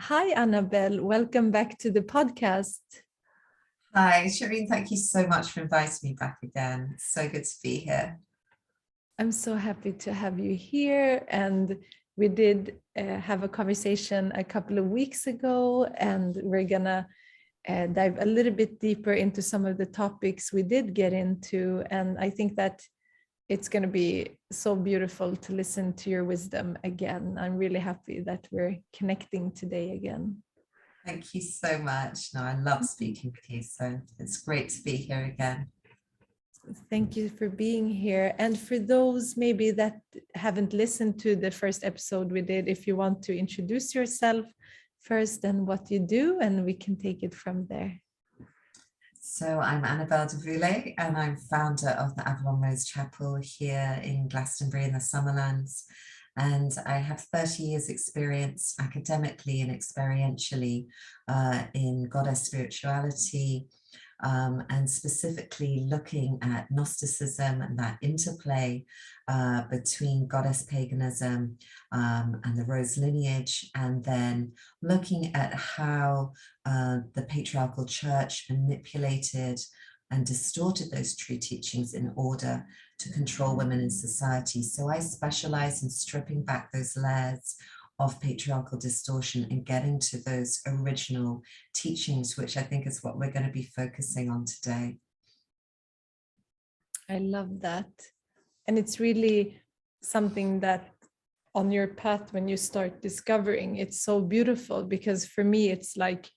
Hi, Annabel. Welcome back to the podcast. Hi, Shireen. Thank you so much for inviting me back again. It's so good to be here. I'm so happy to have you here. And we did have a conversation a couple of weeks ago, and we're going to dive a little bit deeper into some of the topics we did get into. And I think that it's going to be so beautiful to listen to your wisdom again. I'm really happy that we're connecting today again. Thank you so much. No, I love speaking with you, so it's great to be here again. Thank you for being here. And for those maybe that haven't listened to the first episode we did, if you want to introduce yourself first and what you do, and we can take it from there. So I'm Annabel Du Boulay, and I'm founder of the Avalon Rose Chapel here in Glastonbury in the Summerlands. And I have 30 years experience academically and experientially in goddess spirituality, and specifically looking at Gnosticism and that interplay between goddess paganism and the rose lineage, and then looking at how the patriarchal church manipulated and distorted those true teachings in order to control women in society. So I specialize in stripping back those layers of patriarchal distortion and getting to those original teachings, which I think is what we're going to be focusing on today. I love that. And it's really something that on your path, when you start discovering, it's so beautiful, because for me, it's like,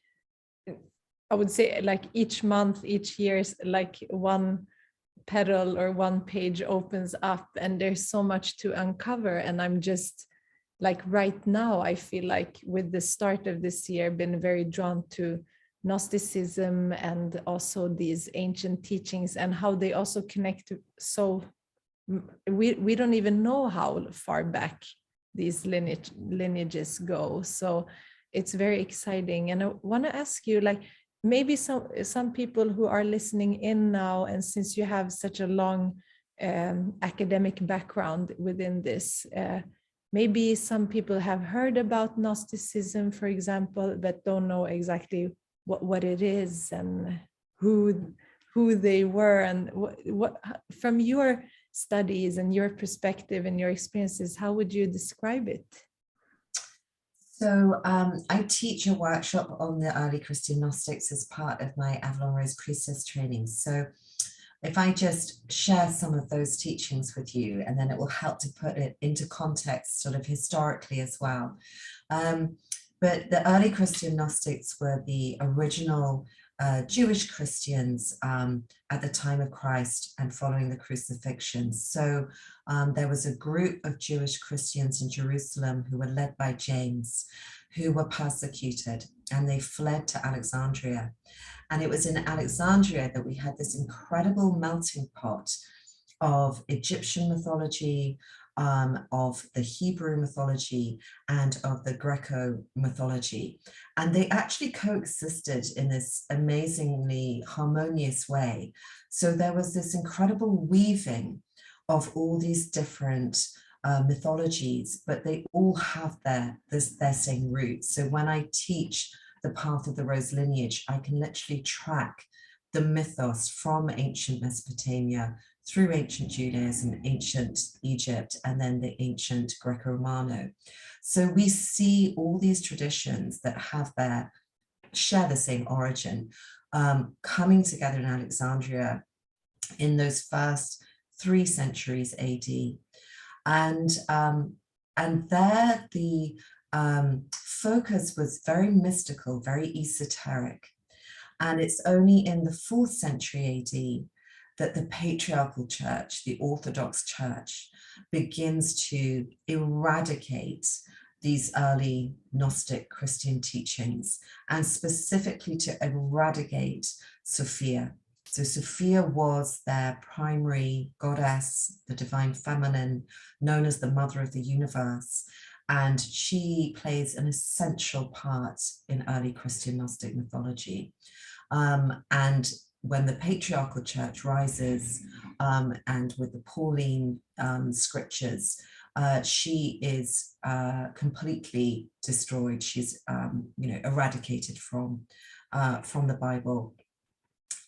I would say like each month, each year, like one petal or one page opens up and there's so much to uncover. And I'm just like right now, I feel like with the start of this year, been very drawn to Gnosticism and also these ancient teachings and how they also connect to, so we don't even know how far back these lineages go. So it's very exciting. And I want to ask you, like, maybe some people who are listening in now, and since you have such a long academic background within this, maybe some people have heard about Gnosticism, for example, but don't know exactly what it is and who they were, and what from your studies and your perspective and your experiences, how would you describe it? So I teach a workshop on the early Christian Gnostics as part of my Avalon Rose Priestess training. So if I just share some of those teachings with you, and then it will help to put it into context sort of historically as well. But the early Christian Gnostics were the original Jewish Christians at the time of Christ and following the crucifixion. So there was a group of Jewish Christians in Jerusalem who were led by James, who were persecuted, and they fled to Alexandria. And it was in Alexandria that we had this incredible melting pot of Egyptian mythology, of the Hebrew mythology, and of the Greco mythology. And they actually coexisted in this amazingly harmonious way. So there was this incredible weaving of all these different mythologies, but they all have their same roots. So when I teach the path of the rose lineage, I can literally track the mythos from ancient Mesopotamia through ancient Judaism, ancient Egypt, and then the ancient Greco-Romano. So we see all these traditions that share the same origin, coming together in Alexandria in those first 3 centuries AD. And there the focus was very mystical, very esoteric. And it's only in the 4th century AD that the patriarchal church, the Orthodox Church, begins to eradicate these early Gnostic Christian teachings, and specifically to eradicate Sophia. So Sophia was their primary goddess, the divine feminine, known as the mother of the universe. And she plays an essential part in early Christian Gnostic mythology. And when the patriarchal church rises, and with the Pauline scriptures, she is completely destroyed. She's eradicated from the Bible.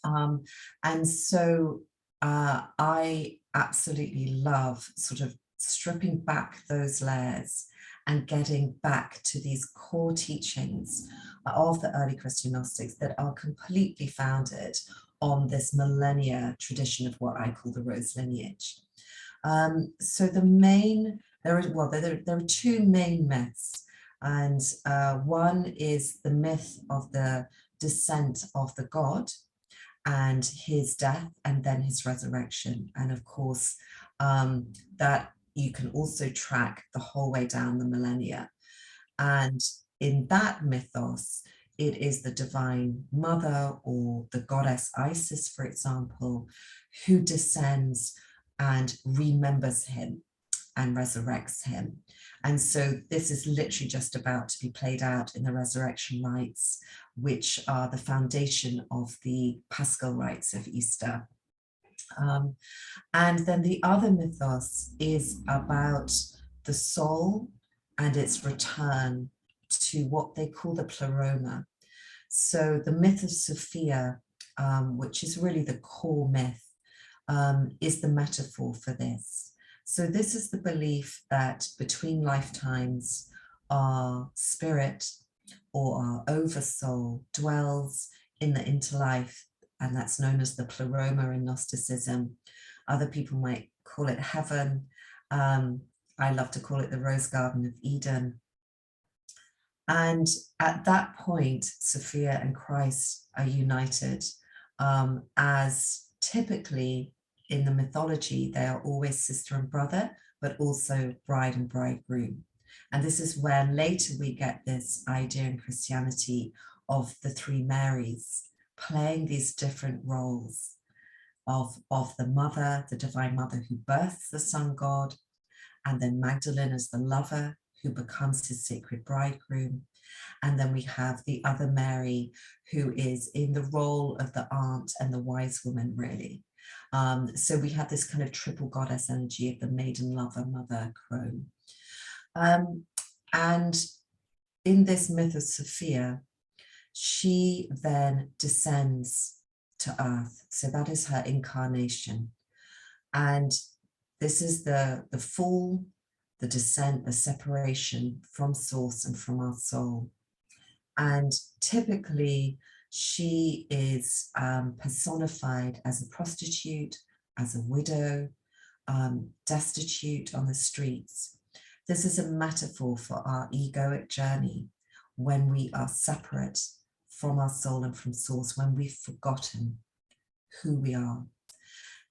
And so I absolutely love sort of stripping back those layers and getting back to these core teachings of the early Christian Gnostics that are completely founded on this millennia tradition of what I call the Rose lineage. So there are two main myths, and one is the myth of the descent of the god and his death and then his resurrection. And of course, that you can also track the whole way down the millennia. And in that mythos, it is the divine mother or the goddess Isis, for example, who descends and remembers him and resurrects him. And so this is literally just about to be played out in the resurrection rites, which are the foundation of the Paschal rites of Easter. And then the other mythos is about the soul and its return to what they call the pleroma. So the myth of Sophia, which is really the core myth, is the metaphor for this. So this is the belief that between lifetimes, our spirit or our oversoul dwells in the interlife, and that's known as the pleroma in Gnosticism. Other people might call it heaven. I love to call it the Rose Garden of Eden. And at that point, Sophia and Christ are united, as typically in the mythology, they are always sister and brother, but also bride and bridegroom. And this is where later we get this idea in Christianity of the three Marys playing these different roles of the mother, the divine mother who births the sun god, and then Magdalene as the lover who becomes his sacred bridegroom. And then we have the other Mary who is in the role of the aunt and the wise woman, really. So we have this kind of triple goddess energy of the maiden, lover, mother, crone. And in this myth of Sophia, she then descends to earth. So that is her incarnation. And this is the fall, the descent, the separation from source and from our soul. And typically she is personified as a prostitute, as a widow, destitute on the streets. This is a metaphor for our egoic journey when we are separate from our soul and from source, when we've forgotten who we are.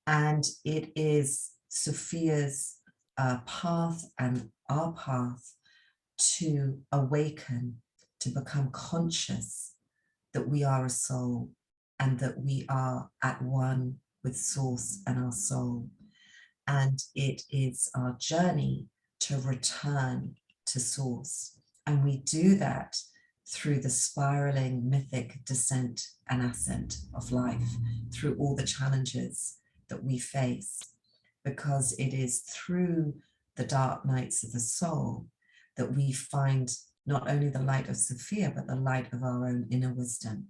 And it is Sophia's path and our path to awaken, to become conscious that we are a soul and that we are at one with source and our soul. And it is our journey to return to source. And we do that through the spiraling mythic descent and ascent of life, through all the challenges that we face, because it is through the dark nights of the soul that we find not only the light of Sophia, but the light of our own inner wisdom.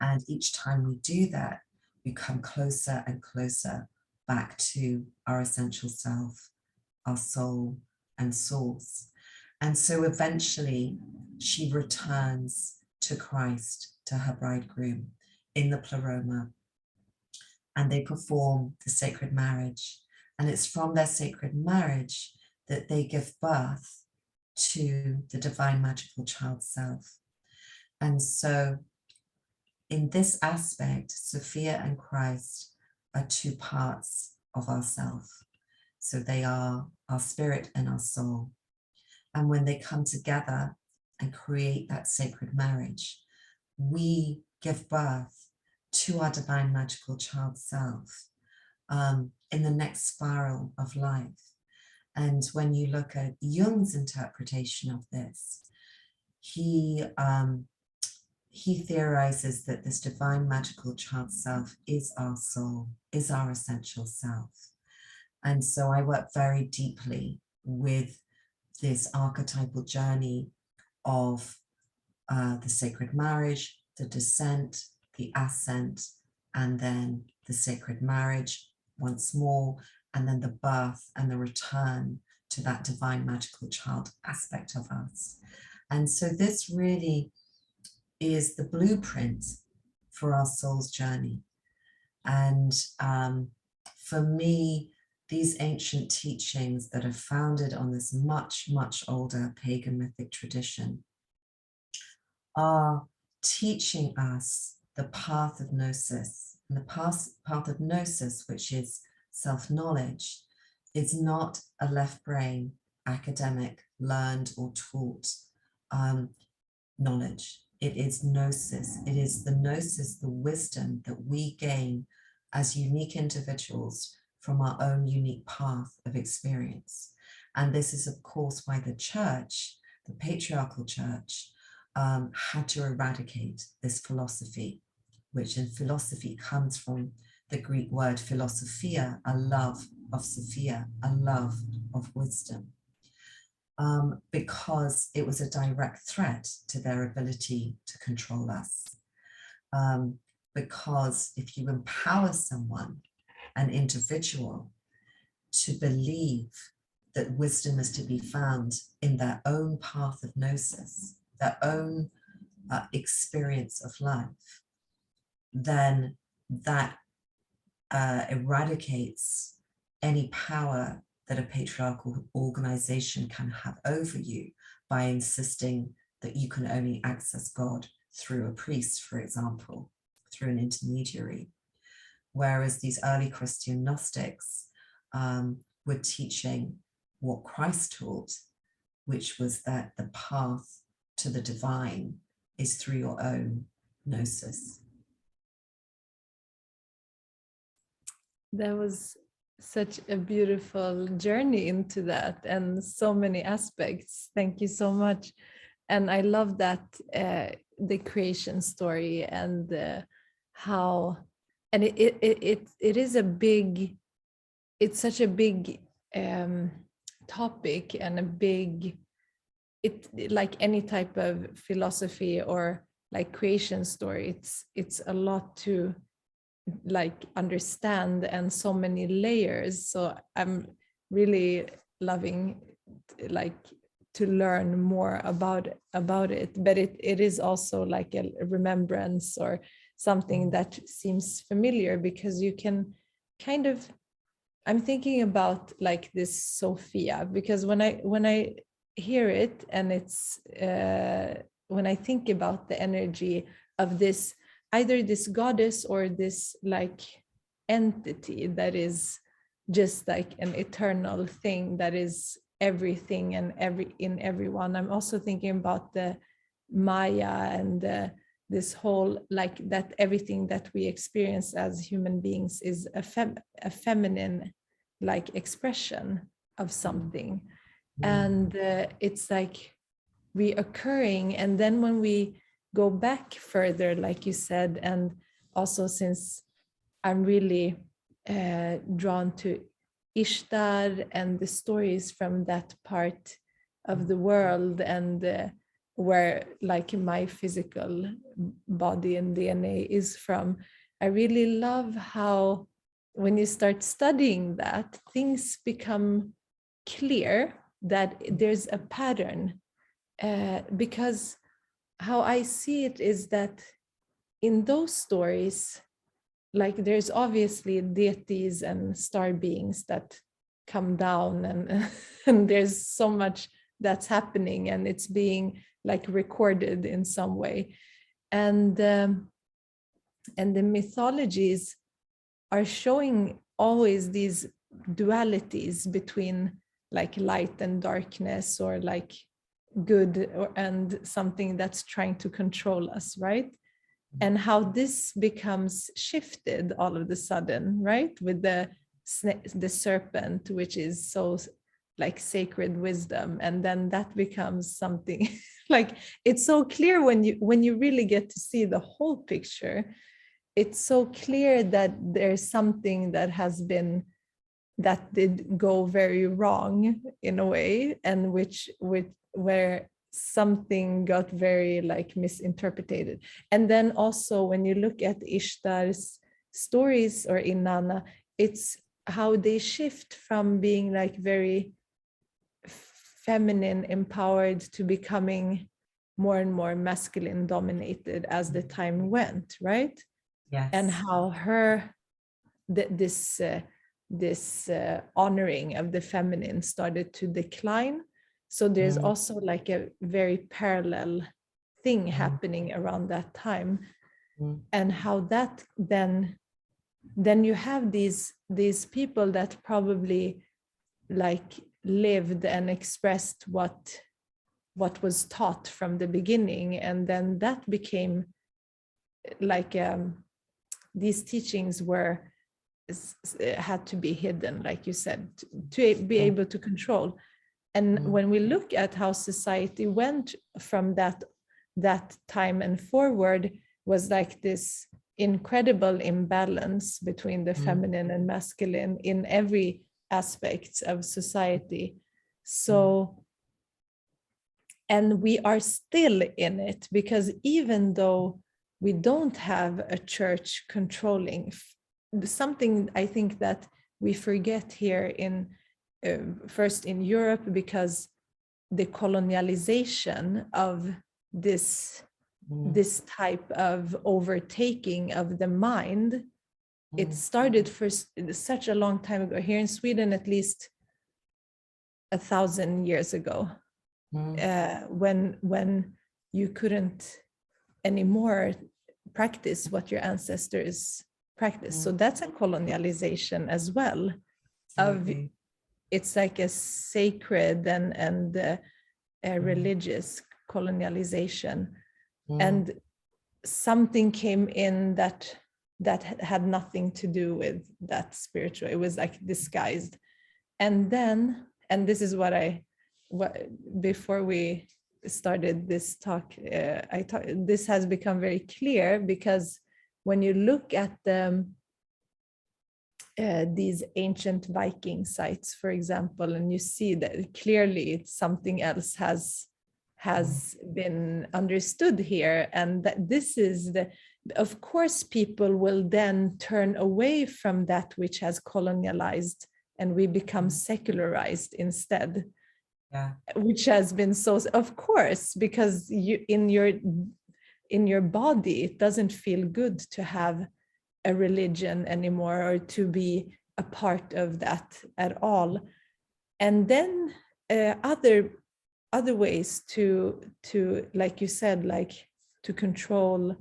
And each time we do that, we come closer and closer back to our essential self, our soul and source. And so eventually she returns to Christ, to her bridegroom in the pleroma, and they perform the sacred marriage. And it's from their sacred marriage that they give birth to the divine magical child self. And so in this aspect, Sophia and Christ are two parts of ourself. So they are our spirit and our soul. And when they come together and create that sacred marriage, we give birth to our divine magical child self in the next spiral of life. And when you look at Jung's interpretation of this, he theorizes that this divine magical child self is our soul, is our essential self. And so I work very deeply with this archetypal journey of the sacred marriage, the descent, the ascent, and then the sacred marriage once more, and then the birth and the return to that divine magical child aspect of us. And so this really is the blueprint for our soul's journey. And for me, these ancient teachings that are founded on this much, much older pagan mythic tradition are teaching us the path of gnosis. And the path of gnosis, which is self-knowledge, is not a left brain, academic, learned or taught knowledge. It is gnosis. It is the gnosis, the wisdom that we gain as unique individuals from our own unique path of experience. And this is, of course, why the church, the patriarchal church, had to eradicate this philosophy, which in philosophy comes from the Greek word philosophia, a love of Sophia, a love of wisdom, because it was a direct threat to their ability to control us. Because if you empower someone, an individual, to believe that wisdom is to be found in their own path of gnosis, their own experience of life, then that eradicates any power that a patriarchal organization can have over you by insisting that you can only access God through a priest, for example, through an intermediary. Whereas these early Christian Gnostics were teaching what Christ taught, which was that the path to the divine is through your own gnosis. That was such a beautiful journey into that, and so many aspects. Thank you so much. And I love that the creation story, and how, and it is a big, it's such a big topic, and a big, it like any type of philosophy or like creation story, it's a lot to like understand, and so many layers. So I'm really loving like to learn more about it, but it is also like a remembrance or something that seems familiar, because you can kind of, I'm thinking about like this Sophia, because when I hear it, and it's when I think about the energy of this, either this goddess or this like entity that is just like an eternal thing that is everything and in everyone. I'm also thinking about the Maya and this whole, like, that everything that we experience as human beings is a feminine like expression of something. And it's like reoccurring. And then when we go back further, like you said, and also since I'm really drawn to Ishtar and the stories from that part of the world, and where like my physical body and DNA is from, I really love how when you start studying that, things become clear, that there's a pattern, because how I see it is that in those stories, like there's obviously deities and star beings that come down, and there's so much that's happening, and it's being like recorded in some way. And the mythologies are showing always these dualities between like light and darkness, or like good and something that's trying to control us, right? And how this becomes shifted all of a sudden, right? With the serpent, which is so like sacred wisdom, and then that becomes something like, it's so clear when you really get to see the whole picture. It's so clear that there's something that has been that did go very wrong in a way, and where something got very like misinterpreted. And then also when you look at Ishtar's stories or Inanna, it's how they shift from being like very feminine empowered to becoming more and more masculine dominated as the time went, right? Yes. And how her this honoring of the feminine started to decline. So there's also like a very parallel thing happening around that time. And how that then you have these people that probably like lived and expressed what was taught from the beginning, and then that became like these teachings had to be hidden, like you said, to be able to control. And when we look at how society went from that time and forward, was like this incredible imbalance between the feminine and masculine in every aspect of society. So, and we are still in it, because even though we don't have a church controlling, something I think that we forget here in first in Europe, because the colonialization of this type of overtaking of the mind, it started for such a long time ago. Here in Sweden, at least 1,000 years ago, when you couldn't anymore practice what your ancestors practiced. So that's a colonialization as well. It's like a sacred and a religious colonialization. And something came in that had nothing to do with that spiritual. It was like disguised. And then, and this is what before we started this talk, this has become very clear, because when you look at these ancient Viking sites, for example, and you see that clearly something else has been understood here, and that this is of course people will then turn away from that which has colonialized, and we become secularized instead. Which has been so, of course, because you in your body, it doesn't feel good to have a religion anymore, or to be a part of that at all. And then other ways to like you said, like to control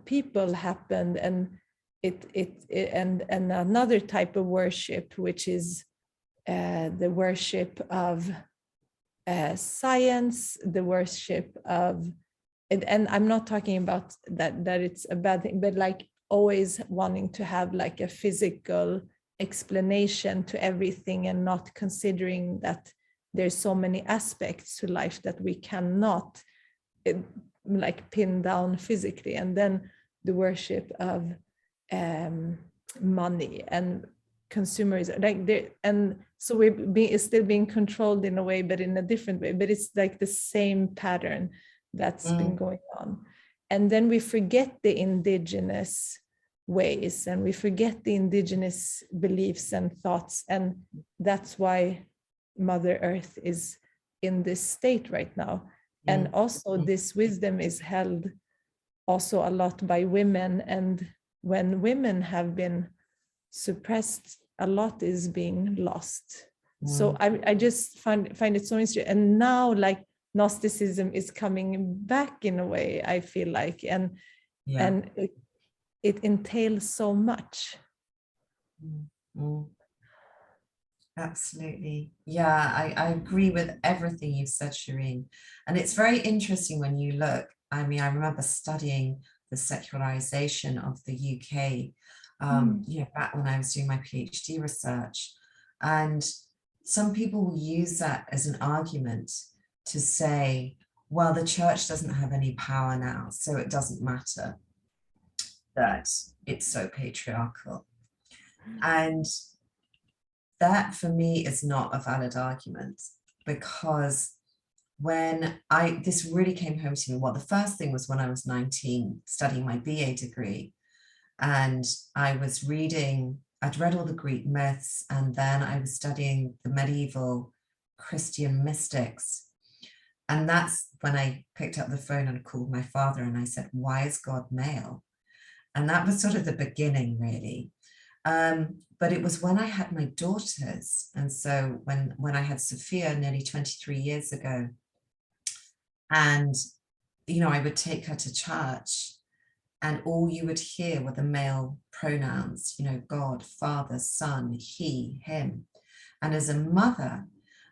people happened, and and another type of worship, which is the worship of science, the worship of, and I'm not talking about that it's a bad thing, but like always wanting to have like a physical explanation to everything, and not considering that there's so many aspects to life that we cannot like pin down physically. And then the worship of money and consumerism, like and so we're still being controlled in a way, but in a different way, but it's like the same pattern that's been going on. And then we forget the indigenous ways, and we forget the indigenous beliefs and thoughts, and that's why Mother Earth is in this state right now. And also this wisdom is held also a lot by women, and when women have been suppressed, a lot is being lost. So I just find it so interesting. And now like Gnosticism is coming back in a way, I feel like, and it entails so much. Absolutely. Yeah, I agree with everything you've said, Shireen. And it's very interesting when you look. I mean, I remember studying the secularization of the UK, back when I was doing my PhD research. And some people will use that as an argument to say, well, the church doesn't have any power now, so it doesn't matter that it's so patriarchal. And that for me is not a valid argument, because when this really came home to me, well, the first thing was when I was 19, studying my BA degree, and I'd read all the Greek myths, and then I was studying the medieval Christian mystics. And that's when I picked up the phone and called my father and I said, why is God male? And that was sort of the beginning, really. But it was when I had my daughters. And so when I had Sophia nearly 23 years ago, and, I would take her to church, and all you would hear were the male pronouns, God, Father, Son, he, him. And as a mother,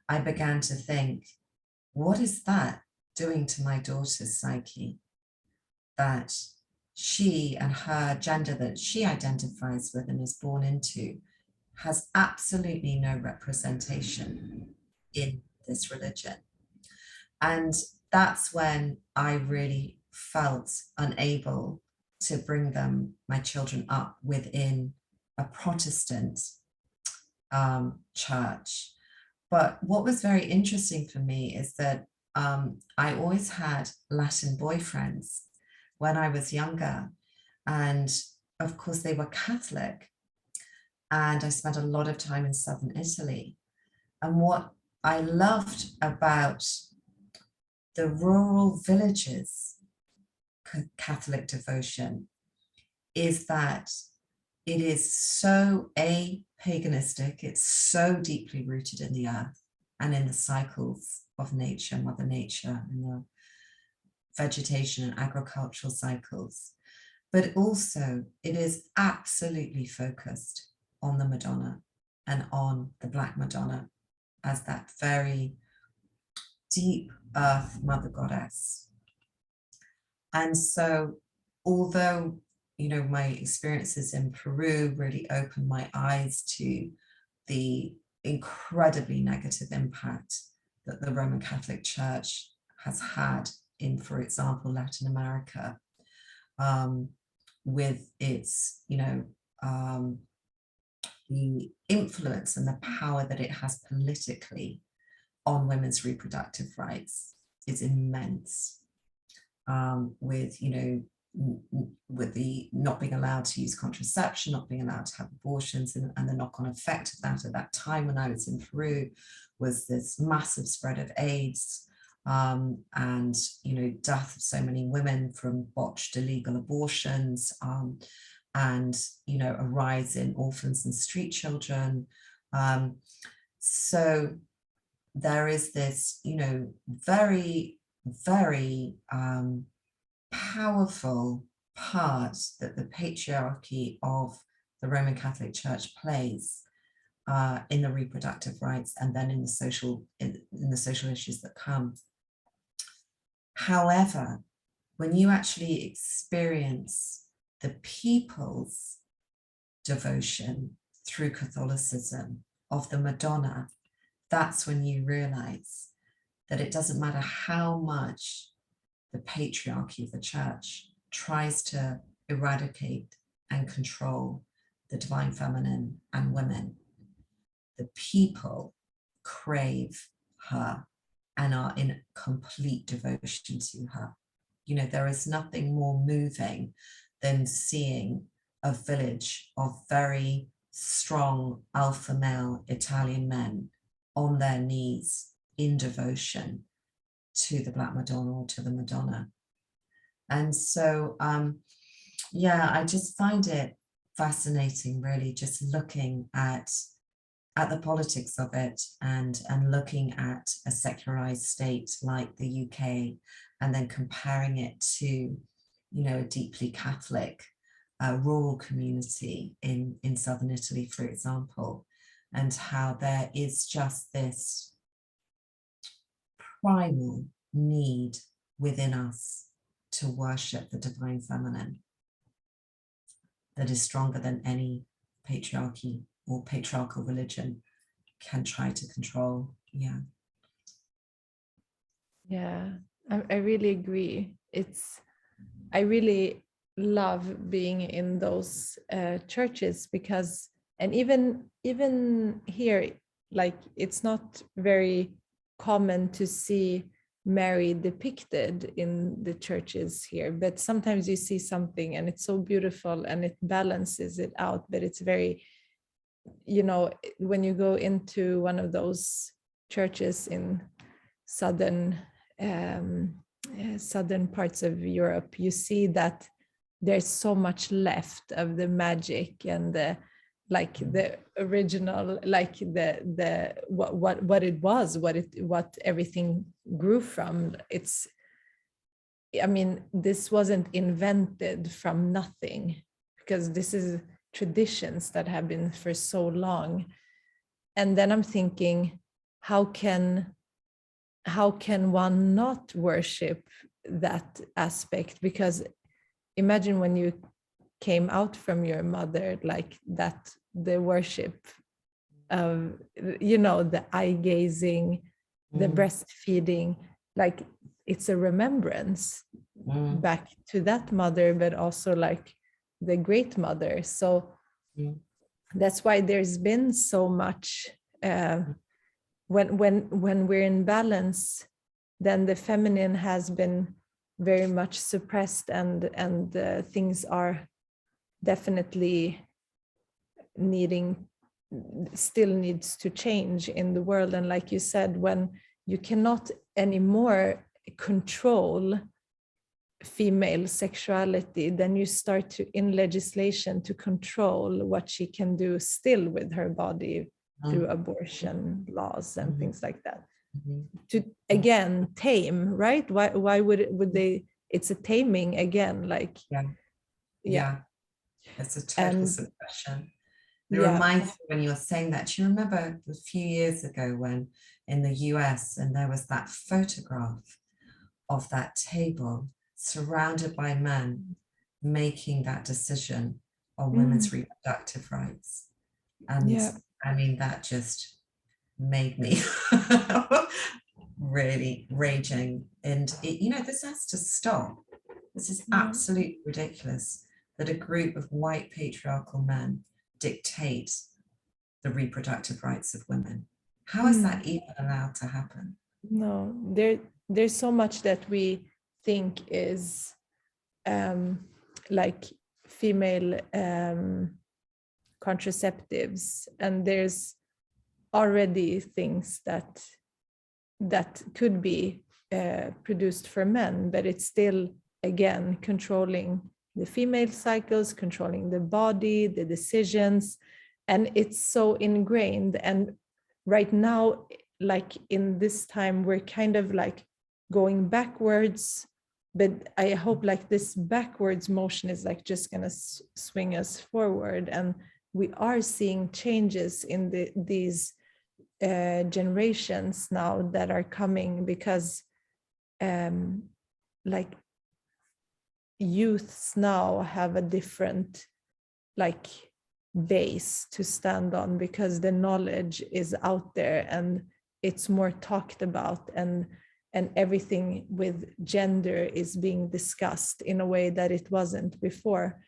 I began to think, what is that doing to my daughter's psyche? That she and her gender that she identifies with and is born into has absolutely no representation in this religion. And that's when I really felt unable to bring my children up within a Protestant church. But what was very interesting for me is that I always had Latin boyfriends when I was younger. And of course, they were Catholic. And I spent a lot of time in southern Italy. And what I loved about the rural villages Catholic devotion is that it is so paganistic, it's so deeply rooted in the earth and in the cycles of nature, Mother Nature, and the vegetation and agricultural cycles. But also it is absolutely focused on the Madonna and on the Black Madonna as that very deep earth mother goddess. And so although, my experiences in Peru really opened my eyes to the incredibly negative impact that the Roman Catholic Church has had in, for example, Latin America, with its, the influence and the power that it has politically on women's reproductive rights is immense. With, with the not being allowed to use contraception, not being allowed to have abortions, and the knock-on effect of that at that time when I was in Peru was this massive spread of AIDS, and, death of so many women from botched illegal abortions, and, a rise in orphans and street children. So there is this, very, very powerful part that the patriarchy of the Roman Catholic Church plays in the reproductive rights and then in the social issues that come. However, when you actually experience the people's devotion through Catholicism of the Madonna, that's when you realize that it doesn't matter how much the patriarchy of the church tries to eradicate and control the divine feminine and women, the people crave her and are in complete devotion to her. There is nothing more moving than seeing a village of very strong alpha male Italian men on their knees in devotion to the Black Madonna or to the Madonna. And so, I just find it fascinating, really, just looking at the politics of it and looking at a secularized state like the UK and then comparing it to, a deeply Catholic rural community in southern Italy, for example, and how there is just this primal need within us to worship the divine feminine that is stronger than any patriarchy or patriarchal religion can try to control. Yeah, I really agree. I really love being in those churches because And even here, like, it's not very common to see Mary depicted in the churches here, but sometimes you see something and it's so beautiful and it balances it out. But it's very, you know, when you go into one of those churches in southern parts of Europe, you see that there's so much left of the magic and the, like, the original, like the what it was, what everything grew from. It's, I mean, this wasn't invented from nothing, because this is traditions that have been for so long. And then I'm thinking, how can one not worship that aspect? Because imagine when you came out from your mother, like that, the worship of, you know, the eye gazing, the breastfeeding, like it's a remembrance back to that mother, but also like the great mother. So that's why there's been so much, when we're in balance, then the feminine has been very much suppressed, and things are definitely still needs to change in the world. And like you said, when you cannot anymore control female sexuality, then you start to, in legislation, to control what she can do still with her body through abortion laws and things like that. To again tame, right? Why would they? It's a taming again, like yeah. It's a total suppression. It reminds me, when you're saying that, do you remember a few years ago when in the US, and there was that photograph of that table surrounded by men making that decision on women's reproductive rights? And I mean, that just made me really raging. And you know, this has to stop. This is absolutely ridiculous that a group of white patriarchal men dictate the reproductive rights of women. How is that even allowed to happen? No, there's so much that we think is like female contraceptives, and there's already things that could be produced for men, but it's still, again, controlling the female cycles, controlling the body, the decisions, and it's so ingrained. And right now, like in this time, we're kind of like going backwards, but I hope like this backwards motion is like just gonna swing us forward, and we are seeing changes in these generations now that are coming, because like youths now have a different like base to stand on, because the knowledge is out there and it's more talked about, and everything with gender is being discussed in a way that it wasn't before.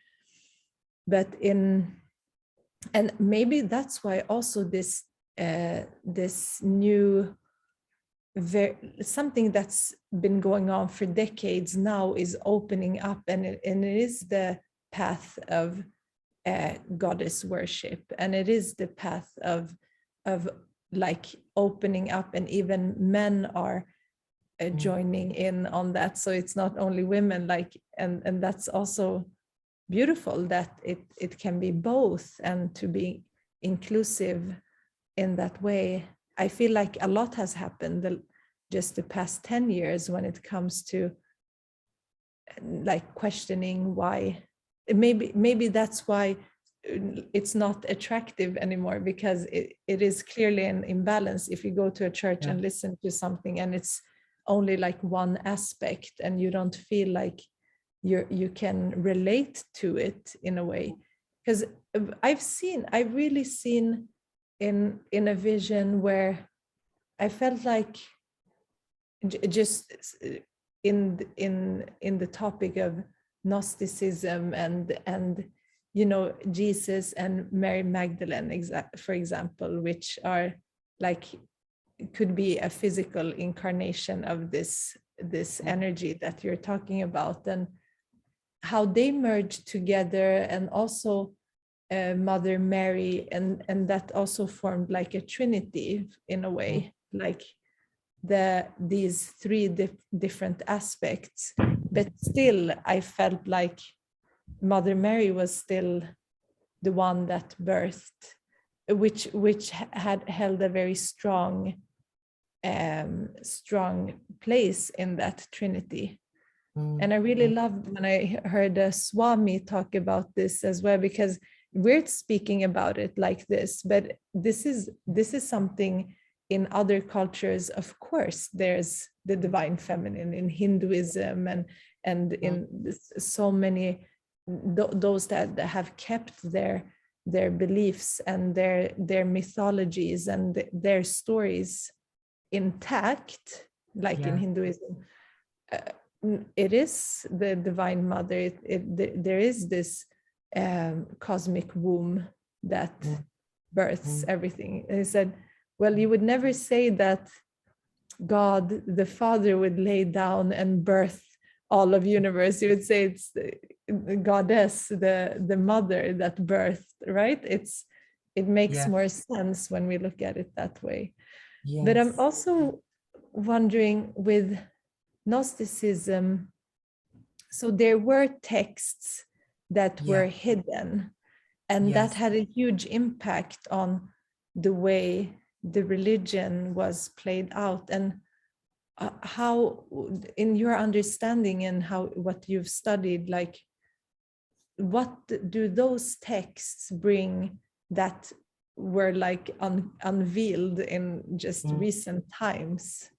But and maybe that's why also this new something that's been going on for decades now is opening up, and it is the path of goddess worship, and it is the path of like opening up, and even men are joining in on that. So it's not only women, like, and that's also beautiful that it can be both, and to be inclusive in that way. I feel like a lot has happened just the past 10 years when it comes to like questioning why. Maybe that's why it's not attractive anymore, because it is clearly an imbalance. If you go to a church and listen to something and it's only like one aspect, and you don't feel like you can relate to it in a way. Because I've really seen in a vision where I felt like just in the topic of Gnosticism, and you know, Jesus and Mary Magdalene, for example, which are like, could be a physical incarnation of this energy that you're talking about, and how they merged together, and also Mother Mary, and that also formed like a trinity in a way, like these three different aspects. But still, I felt like Mother Mary was still the one that birthed, which had held a very strong place in that trinity. And I really loved when I heard Swami talk about this as well, because we're speaking about it like this, but this is something in other cultures. Of course, there's the divine feminine in Hinduism, and in so many those that have kept their beliefs and their mythologies and their stories intact, like in Hinduism. It is the divine mother. There is this cosmic womb that births everything. And he said, well, you would never say that God the Father would lay down and birth all of universe. You would say it's the goddess, the mother that birthed, right? It makes more sense when we look at it that way. But I'm also wondering with Gnosticism, so there were texts that were hidden, and that had a huge impact on the way the religion was played out. And how, in your understanding and what you've studied, like, what do those texts bring that were like unveiled in just recent times?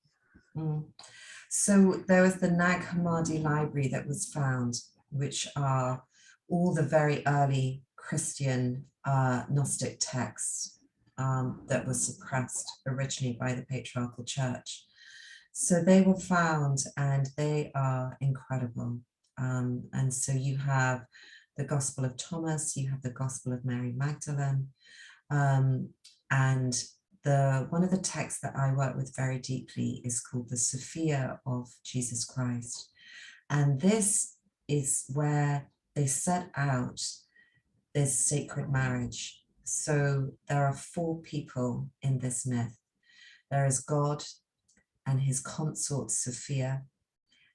So there was the Nag Hammadi Library that was found, which are all the very early Christian Gnostic texts that were suppressed originally by the Patriarchal Church. So they were found, and they are incredible. And so you have the Gospel of Thomas, you have the Gospel of Mary Magdalene, and one of the texts that I work with very deeply is called the Sophia of Jesus Christ. And this is where they set out this sacred marriage. So there are 4 people in this myth. There is God and his consort Sophia,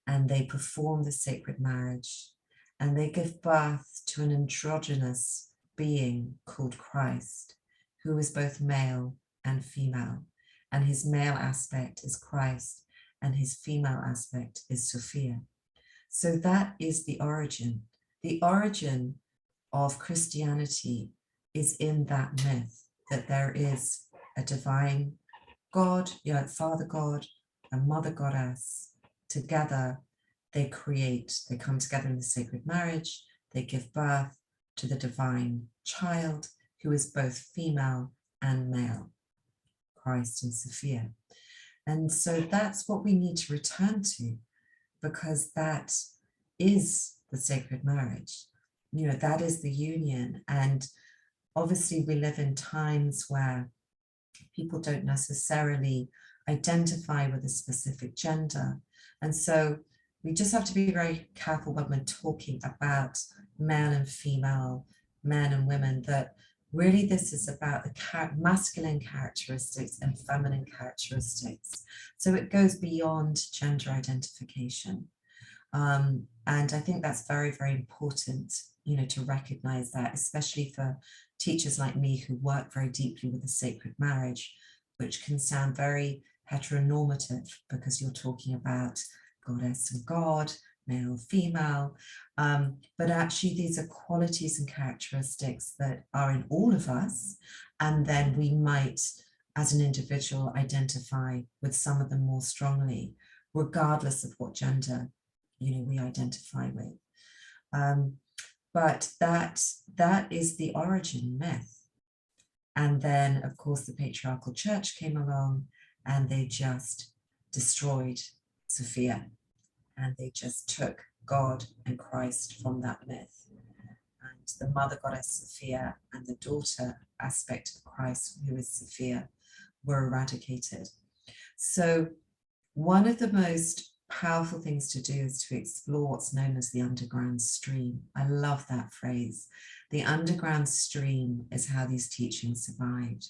and they perform the sacred marriage, and they give birth to an androgynous being called Christ, who is both male and female, and his male aspect is Christ, and his female aspect is Sophia. So that is the origin. The origin of Christianity is in that myth, that there is a divine God, Father God, a Mother Goddess. Together, they come together in the sacred marriage, they give birth to the divine child, who is both female and male, Christ and Sophia. And so that's what we need to return to, because that is the sacred marriage. That is the union. And obviously we live in times where people don't necessarily identify with a specific gender. And so we just have to be very careful when we're talking about male and female, men and women, that really this is about the masculine characteristics and feminine characteristics. So it goes beyond gender identification. And I think that's very, very important, to recognize that, especially for teachers like me who work very deeply with the sacred marriage, which can sound very heteronormative because you're talking about goddess and god, male, female, but actually these are qualities and characteristics that are in all of us, and then we might, as an individual, identify with some of them more strongly, regardless of what gender we identify with. But that is the origin myth. And then, of course, the patriarchal church came along and they just destroyed Sophia, and they just took God and Christ from that myth. And the mother goddess Sophia and the daughter aspect of Christ, who is Sophia, were eradicated. So one of the most powerful things to do is to explore what's known as the underground stream. I love that phrase. The underground stream is how these teachings survived.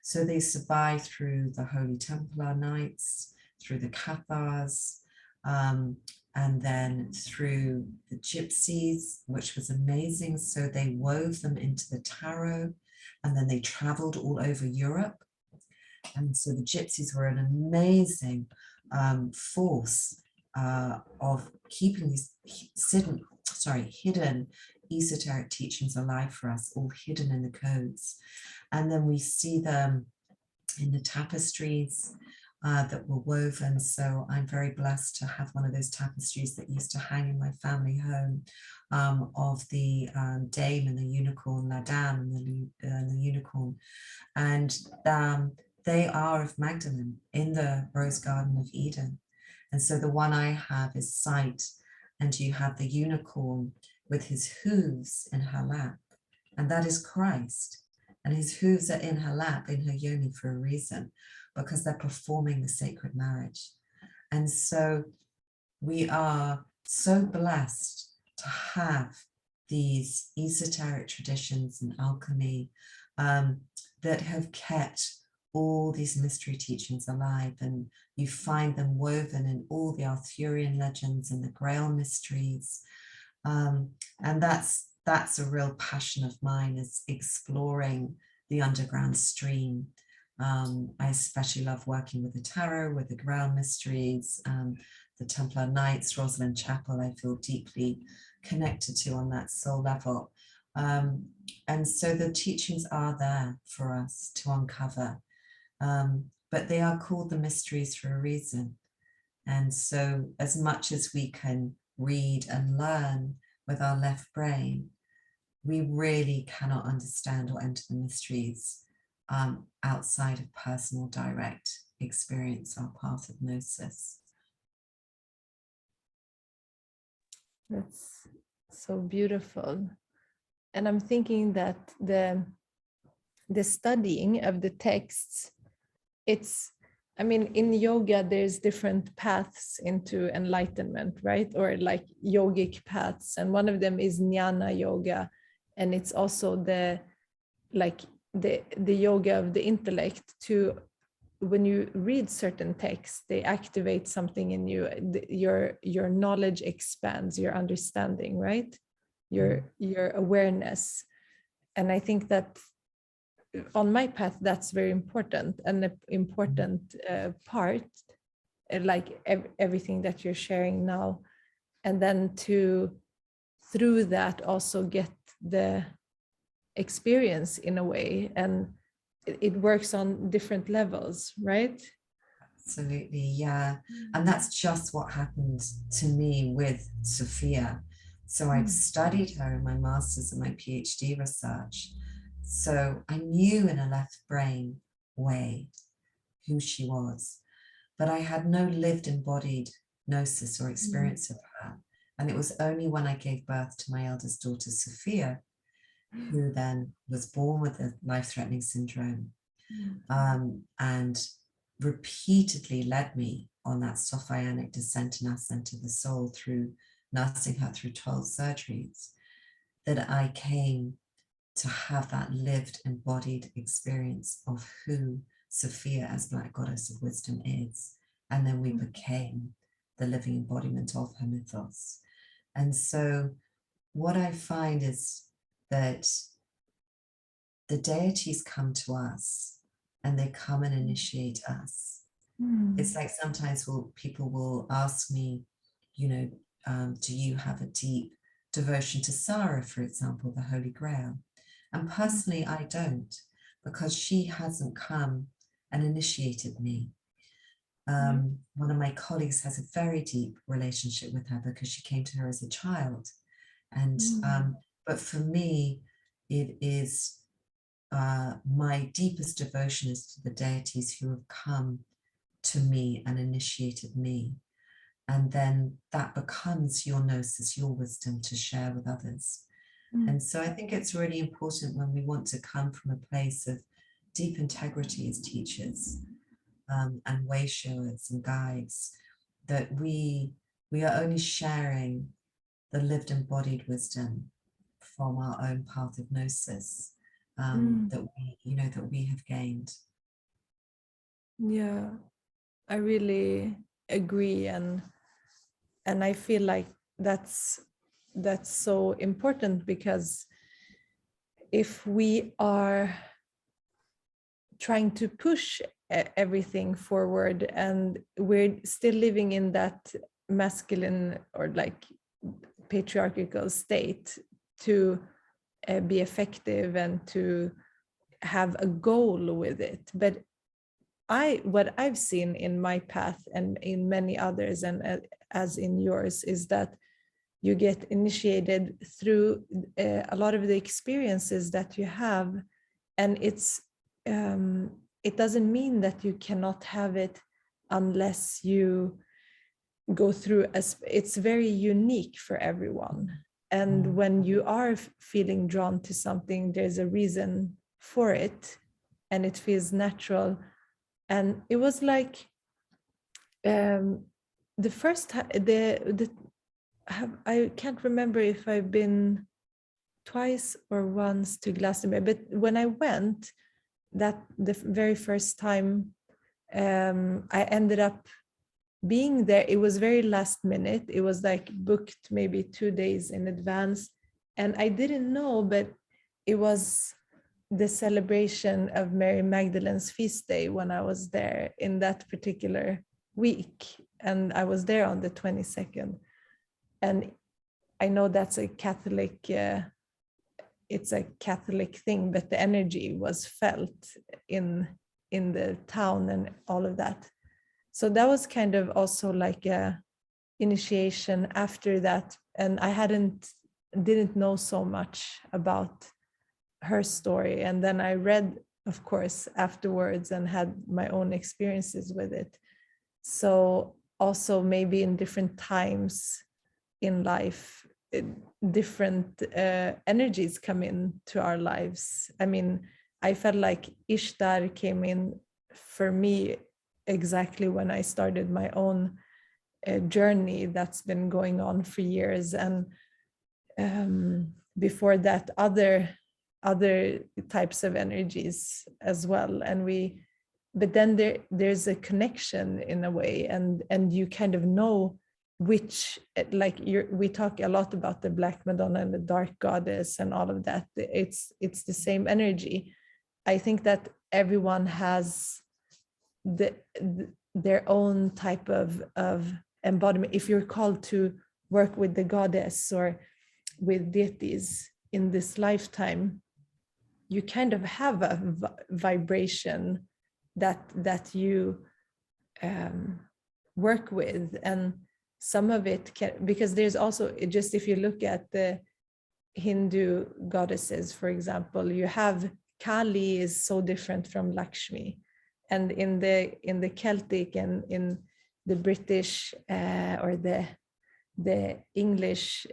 So they survived through the Holy Templar Knights, through the Cathars, and then through the Gypsies, which was amazing. So they wove them into the tarot, and then they traveled all over Europe. And so the Gypsies were an amazing force of keeping these hidden esoteric teachings alive for us, all hidden in the codes. And then we see them in the tapestries that were woven. So I'm very blessed to have one of those tapestries that used to hang in my family home, of the dame and the unicorn, La Dame and the unicorn. And they are of Magdalene in the Rose Garden of Eden. And so the one I have is Sight, and you have the unicorn with his hooves in her lap, and that is Christ. And his hooves are in her lap, in her yoni, for a reason, because they're performing the sacred marriage. And so we are so blessed to have these esoteric traditions and alchemy that have kept all these mystery teachings alive, and you find them woven in all the Arthurian legends and the Grail mysteries. And that's a real passion of mine, is exploring the underground stream. I especially love working with the tarot, with the Grail mysteries, the Templar Knights, Rosalind Chapel, I feel deeply connected to on that soul level. And so the teachings are there for us to uncover, but they are called the mysteries for a reason. And so as much as we can read and learn with our left brain, we really cannot understand or enter the mysteries outside of personal direct experience, our path of gnosis. That's so beautiful. And I'm thinking that the studying of the texts, I mean, in yoga, there's different paths into enlightenment, right? Or like yogic paths. And one of them is jnana yoga. And it's also the yoga of the intellect. To when you read certain texts, they activate something in you. Your knowledge expands, your understanding, right? Your awareness. And I think that on my path, that's very important, and an important part, like everything that you're sharing now. And then through that also get the experience in a way, and it works on different levels, right? Absolutely, yeah. And that's just what happened to me with Sophia. So I'd studied her in my master's and my PhD research. So I knew in a left brain way who she was, but I had no lived embodied gnosis or experience of her. And it was only when I gave birth to my eldest daughter, Sophia, who then was born with a life-threatening syndrome, and repeatedly led me on that Sophianic descent and ascent of the soul, through nursing her through 12 surgeries, that I came to have that lived embodied experience of who Sophia as Black Goddess of Wisdom is. And then we became the living embodiment of her mythos. And so what I find is that the deities come to us and they come and initiate us. It's like sometimes people will ask me, you know, do you have a deep devotion to Sarah, for example, the Holy Grail? And personally, I don't, because she hasn't come and initiated me. One of my colleagues has a very deep relationship with her because she came to her as a child. And but for me, it is my deepest devotion is to the deities who have come to me and initiated me. And then that becomes your gnosis, your wisdom to share with others. And so I think it's really important when we want to come from a place of deep integrity as teachers, and way showers and guides, that we are only sharing the lived embodied wisdom from our own path of gnosis, that we have gained. Yeah, I really agree, and I feel like that's so important, because if we are trying to push everything forward and we're still living in that masculine or like patriarchal state to be effective and to have a goal with it. But what I've seen in my path and in many others, and as in yours, is that you get initiated through a lot of the experiences that you have, and it doesn't mean that you cannot have it unless you go through it's very unique for everyone. And when you are feeling drawn to something, there's a reason for it, and it feels natural. And it was like the first time I can't remember if I've been twice or once to Glastonbury, but when I went, that the very first time, I ended up being there. It was very last minute. It was like booked maybe 2 days in advance, and I didn't know, but it was the celebration of Mary Magdalene's feast day when I was there in that particular week, and I was there on the 22nd. And I know that's a Catholic, it's a Catholic thing, but the energy was felt in the town and all of that. So that was kind of also like a initiation after that, and I didn't know so much about her story. And then I read, of course, afterwards and had my own experiences with it. So also maybe in different times in life, different energies come into our lives. I mean, I felt like Ishtar came in for me exactly when I started my own journey that's been going on for years. And before that, other types of energies as well. And but then there's a connection in a way, and you kind of know which, like we talk a lot about the Black Madonna and the Dark Goddess and all of that. It's the same energy. I think that everyone has their own type of embodiment. If you're called to work with the goddess or with deities in this lifetime, you kind of have a vibration that you work with. And some of it can, because there's also, just if you look at the Hindu goddesses, for example, you have Kali is so different from Lakshmi. And in the Celtic and in the British or the English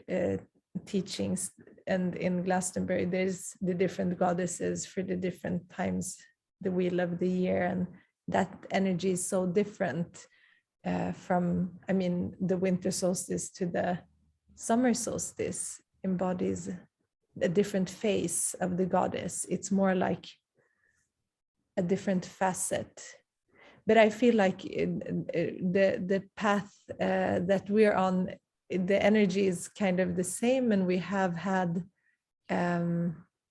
teachings, and in Glastonbury, there's the different goddesses for the different times, the wheel of the year, and that energy is so different from, I mean, the winter solstice to the summer solstice embodies a different face of the goddess. It's more like a different facet. But I feel like the path that we're on, the energy is kind of the same, and we have had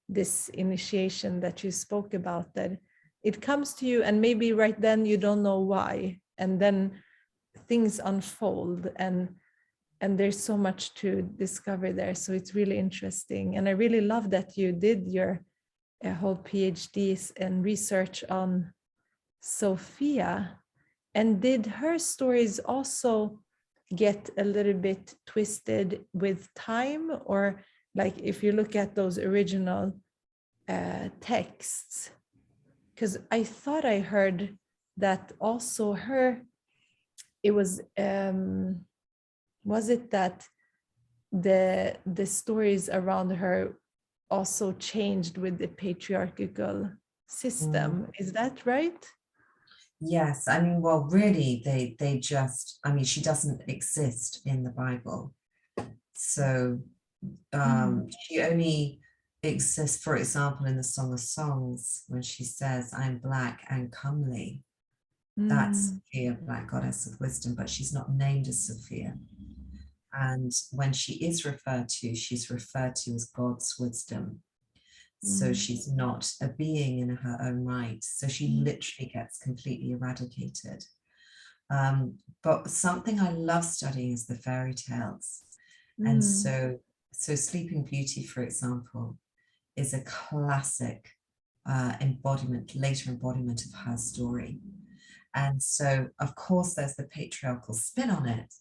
this initiation that you spoke about, that it comes to you and maybe right then you don't know why, and then things unfold, and there's so much to discover there. So it's really interesting, and I really love that you did your whole PhD and research on Sophia. And did her stories also get a little bit twisted with time? Or like if you look at those original texts, because I thought I heard that also it was it that the stories around her also changed with the patriarchal system. Is that right? Yes, I mean, well, really, they just, I mean, she doesn't exist in the Bible. So she only exists, for example, in the Song of Songs, when she says, I'm black and comely. That's Sophia, black goddess of wisdom, but she's not named as Sophia. And when she is referred to, she's referred to as God's wisdom. So she's not a being in her own right. So she literally gets completely eradicated. But something I love studying is the fairy tales. And so Sleeping Beauty, for example, is a classic later embodiment of her story. And so, of course, there's the patriarchal spin on it,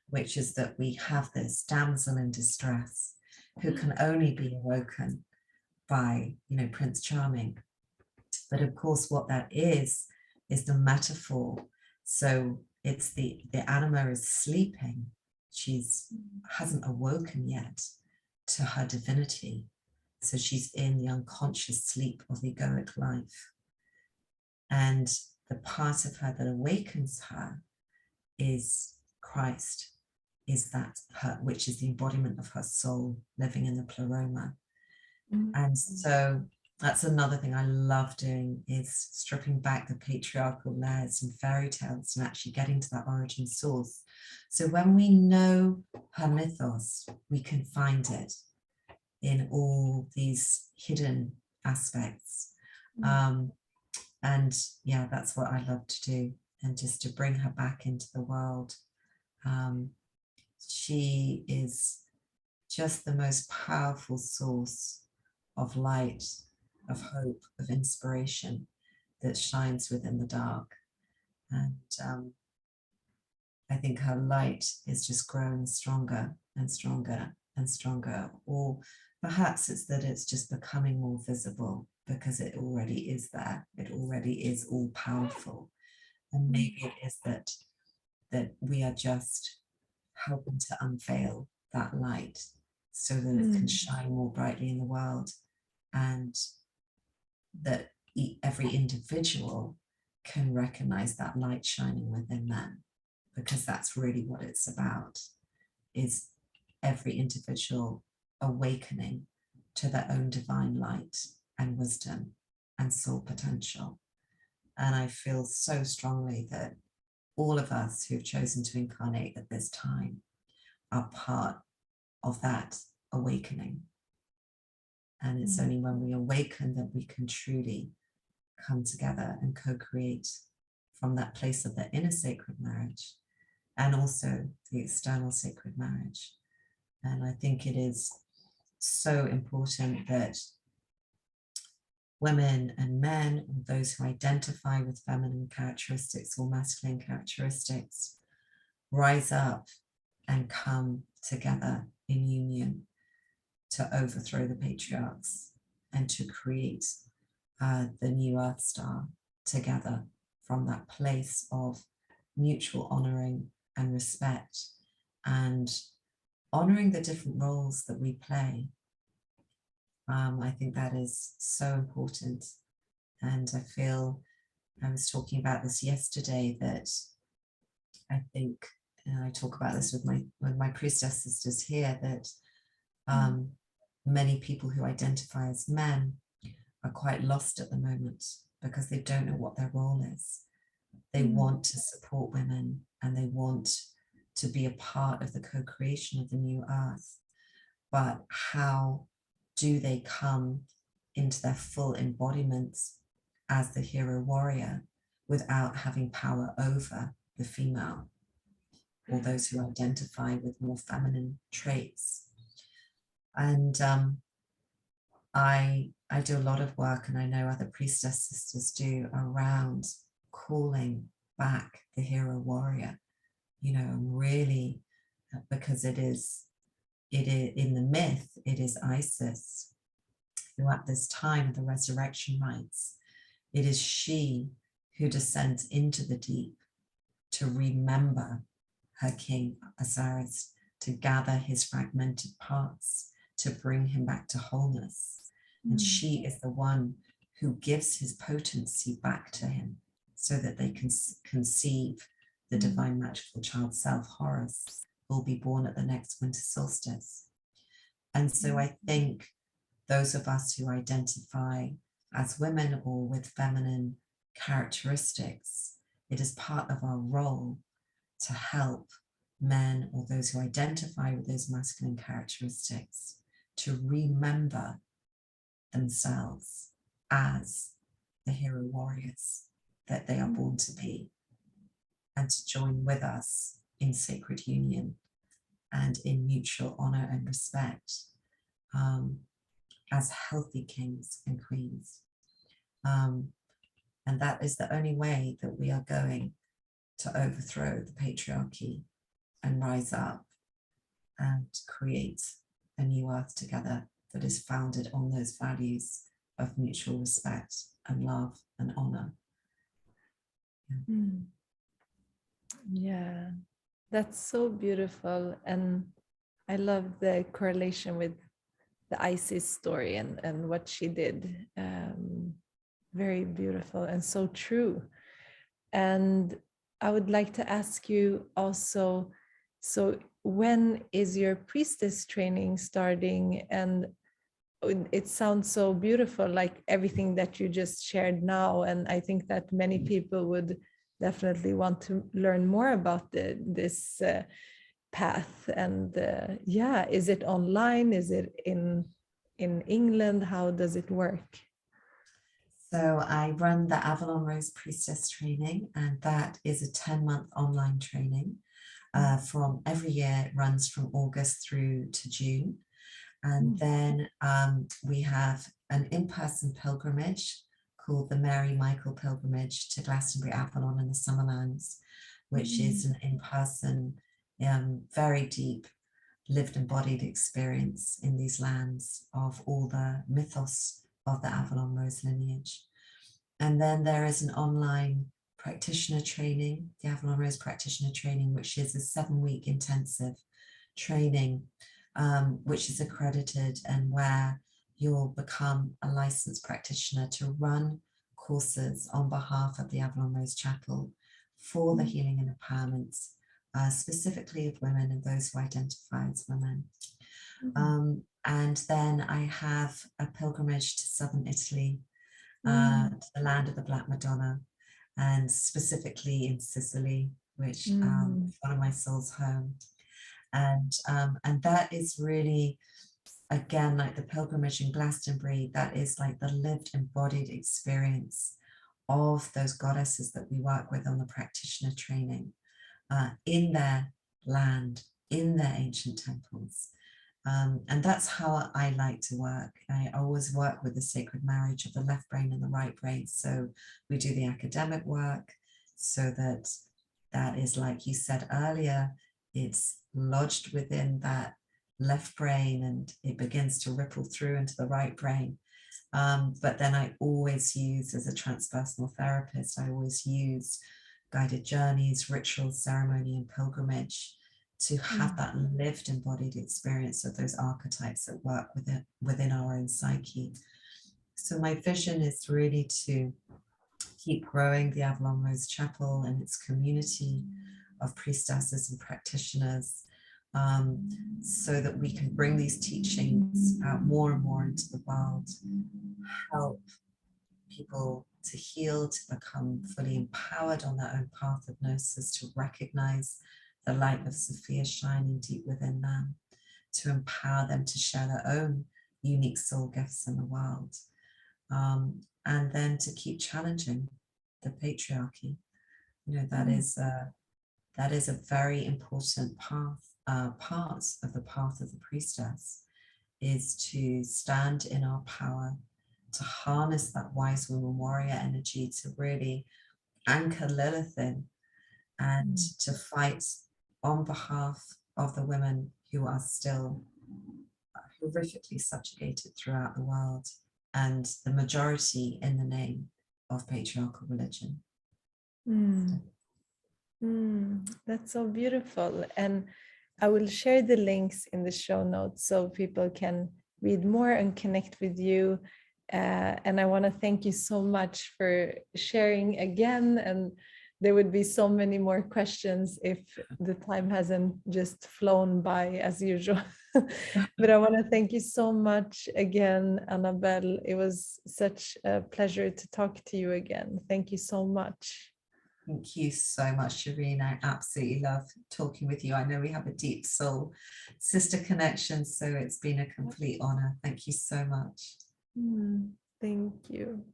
which is that we have this damsel in distress who can only be awoken by, Prince Charming. But of course, what that is the metaphor. So it's the anima is sleeping. She's hasn't awoken yet to her divinity. So she's in the unconscious sleep of egoic life. And the part of her that awakens her is Christ, is that her, which is the embodiment of her soul living in the pleroma. And so that's another thing I love doing, is stripping back the patriarchal layers and fairy tales and actually getting to that origin source. So when we know her mythos, we can find it in all these hidden aspects. And yeah, that's what I love to do, and just to bring her back into the world. She is just the most powerful source of light, of hope, of inspiration that shines within the dark. And I think her light is just growing stronger and stronger and stronger. Or perhaps it's that it's just becoming more visible because it already is there. It already is all powerful. And maybe it is that we are just helping to unveil that light so that it can shine more brightly in the world, and that every individual can recognize that light shining within them, because that's really what it's about, is every individual awakening to their own divine light and wisdom and soul potential. And I feel so strongly that all of us who've chosen to incarnate at this time are part of that awakening. And it's only when we awaken that we can truly come together and co-create from that place of the inner sacred marriage and also the external sacred marriage. And I think it is so important that women and men, or those who identify with feminine characteristics or masculine characteristics, rise up and come together in union to overthrow the patriarchs and to create the new Earth Star together from that place of mutual honoring and respect, and honoring the different roles that we play. I think that is so important. And I feel, I was talking about this yesterday, that I think, and I talk about this with my priestess sisters here, that many people who identify as men are quite lost at the moment because they don't know what their role is. They want to support women and they want to be a part of the co-creation of the new earth. But how do they come into their full embodiments as the hero warrior without having power over the female or those who identify with more feminine traits? And I do a lot of work, and I know other priestess sisters do, around calling back the hero warrior, really, because it is in the myth, it is Isis who at this time of the resurrection rites, it is she who descends into the deep to remember her king Osiris, to gather his fragmented parts, to bring him back to wholeness. And she is the one who gives his potency back to him so that they can conceive the divine magical child self, Horus, will be born at the next winter solstice. And so I think those of us who identify as women or with feminine characteristics, it is part of our role to help men or those who identify with those masculine characteristics to remember themselves as the hero warriors that they are born to be, and to join with us in sacred union and in mutual honor and respect as healthy kings and queens. And that is the only way that we are going to overthrow the patriarchy and rise up and create a new earth together that is founded on those values of mutual respect and love and honor. Yeah, that's so beautiful. And I love the correlation with the Isis story and what she did. Very beautiful and so true. And I would like to ask you also, so when is your priestess training starting? And it sounds so beautiful, like everything that you just shared now. And I think that many people would definitely want to learn more about this path. And yeah, is it online? Is it in England? How does it work? So I run the Avalon Rose Priestess training, and that is a 10-month online training from every year. It runs from August through to June. And then we have an in-person pilgrimage called the Mary Michael Pilgrimage to Glastonbury Avalon in the Summerlands, which is an in-person, very deep, lived embodied experience in these lands of all the mythos of the Avalon Rose lineage. And then there is an online practitioner training, the Avalon Rose practitioner training, which is a 7-week intensive training, which is accredited, and where you'll become a licensed practitioner to run courses on behalf of the Avalon Rose Chapel for the healing and empowerment, specifically of women and those who identify as women. And then I have a pilgrimage to southern Italy, to the land of the Black Madonna, and specifically in Sicily, which is one of my soul's home. And that is really, again, like the pilgrimage in Glastonbury, that is like the lived embodied experience of those goddesses that we work with on the practitioner training in their land, in their ancient temples. And that's how I like to work. I always work with the sacred marriage of the left brain and the right brain. So we do the academic work so that that is, like you said earlier, it's lodged within that left brain and it begins to ripple through into the right brain. But then I always use, as a transpersonal therapist, I always use guided journeys, rituals, ceremony, and pilgrimage to have that lived embodied experience of those archetypes that work within our own psyche. So my vision is really to keep growing the Avalon Rose Chapel and its community of priestesses and practitioners, so that we can bring these teachings out more and more into the world, help people to heal, to become fully empowered on their own path of gnosis, to recognize the light of Sophia shining deep within them, to empower them to share their own unique soul gifts in the world, and then to keep challenging the patriarchy. You know, that is a very important part of the path of the priestess, is to stand in our power, to harness that wise woman warrior energy, to really anchor Lilith in, and to fight on behalf of the women who are still horrifically subjugated throughout the world, and the majority in the name of patriarchal religion. That's so beautiful. And I will share the links in the show notes so people can read more and connect with you. And I want to thank you so much for sharing again. And there would be so many more questions if the time hasn't just flown by as usual. But I want to thank you so much again, Annabel. It was such a pleasure to talk to you again. Thank you so much. Thank you so much, Shireen. I absolutely love talking with you. I know we have a deep soul sister connection, so it's been a complete honor. Thank you so much. Thank you.